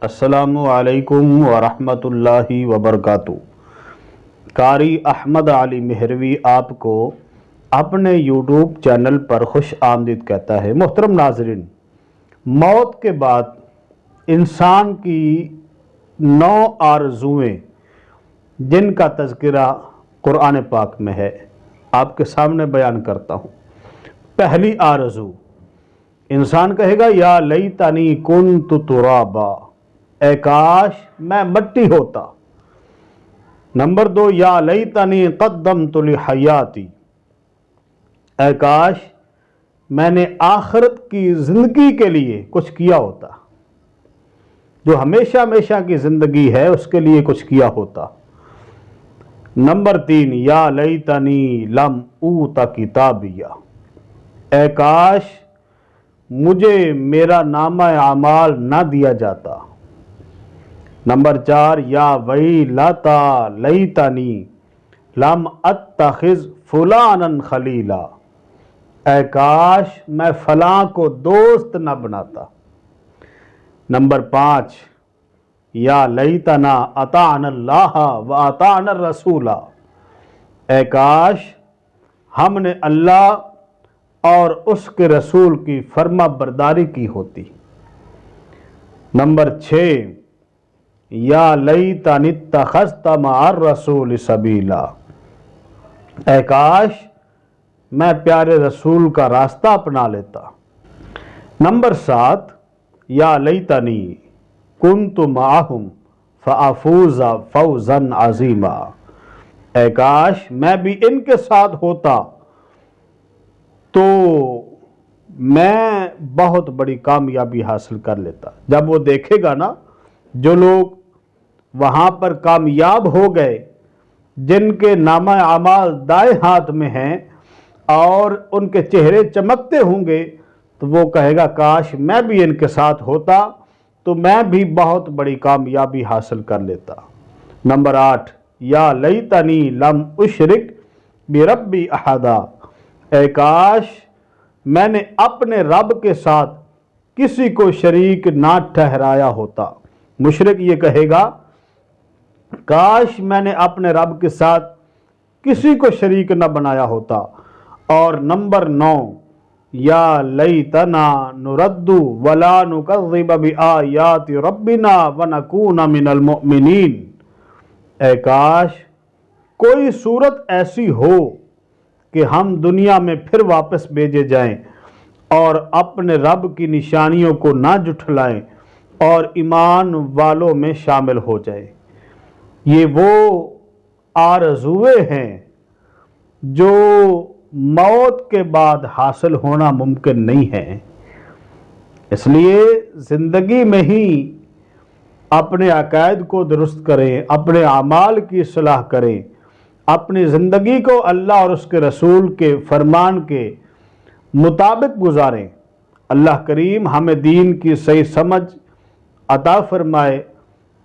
السلام علیکم ورحمۃ اللہ وبرکاتہ۔ قاری احمد علی مہروی آپ کو اپنے یوٹیوب چینل پر خوش آمدید کہتا ہے۔ محترم ناظرین، موت کے بعد انسان کی 9 آرزوئیں جن کا تذکرہ قرآن پاک میں ہے آپ کے سامنے بیان کرتا ہوں۔ پہلی آرزو، انسان کہے گا یا لیتنی کنت ترابا، اے کاش میں مٹی ہوتا۔ نمبر 2، یا لیتنی قدمت لحیاتی، اے کاش میں نے آخرت کی زندگی کے لیے کچھ کیا ہوتا، جو ہمیشہ ہمیشہ کی زندگی ہے اس کے لیے کچھ کیا ہوتا۔ نمبر 3، یا لیتنی لم اوت کتابیہ، اے کاش مجھے میرا نامہ اعمال نہ دیا جاتا۔ نمبر 4، یا ویلتا لیتنی لم اتخذ فلانا خلیلا، اے کاش میں فلاں کو دوست نہ بناتا۔ نمبر 5، یا لیتنا اطعنا اللہ و اطعنا الرسول، اے کاش ہم نے اللہ اور اس کے رسول کی فرما برداری کی ہوتی۔ نمبر 6، یا لیتنی اتخذت مع الرسول سبیلا، اے کاش میں پیارے رسول کا راستہ اپنا لیتا۔ نمبر 7، یا لیتنی کنت معہم فافوز فوزا عظیما، اے کاش میں بھی ان کے ساتھ ہوتا تو میں بہت بڑی کامیابی حاصل کر لیتا۔ جب وہ دیکھے گا نا جو لوگ وہاں پر کامیاب ہو گئے، جن کے نامہ اعمال دائیں ہاتھ میں ہیں اور ان کے چہرے چمکتے ہوں گے، تو وہ کہے گا کاش میں بھی ان کے ساتھ ہوتا تو میں بھی بہت بڑی کامیابی حاصل کر لیتا۔ نمبر 8، یا لیتنی لم اشرک بربی احدا، اے کاش میں نے اپنے رب کے ساتھ کسی کو شریک نہ ٹھہرایا ہوتا۔ مشرک یہ کہے گا کاش میں نے اپنے رب کے ساتھ کسی کو شریک نہ بنایا ہوتا۔ اور نمبر 9، یا لیتنا نرد ولا نکذب بآیات ربنا ونکون من المؤمنین، اے کاش کوئی صورت ایسی ہو کہ ہم دنیا میں پھر واپس بھیجے جائیں اور اپنے رب کی نشانیوں کو نہ جھٹلائیں اور ایمان والوں میں شامل ہو جائیں۔ یہ وہ آرزوئیں ہیں جو موت کے بعد حاصل ہونا ممکن نہیں ہے۔ اس لیے زندگی میں ہی اپنے عقائد کو درست کریں، اپنے اعمال کی اصلاح کریں، اپنی زندگی کو اللہ اور اس کے رسول کے فرمان کے مطابق گزاریں۔ اللہ کریم ہمیں دین کی صحیح سمجھ عطا فرمائے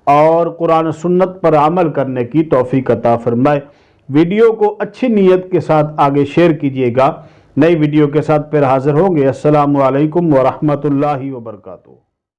اور قرآن و سنت پر عمل کرنے کی توفیق عطا فرمائے۔ ویڈیو کو اچھی نیت کے ساتھ آگے شیئر کیجیے گا۔ نئی ویڈیو کے ساتھ پھر حاضر ہوں گے۔ السلام علیکم ورحمۃ اللہ وبرکاتہ۔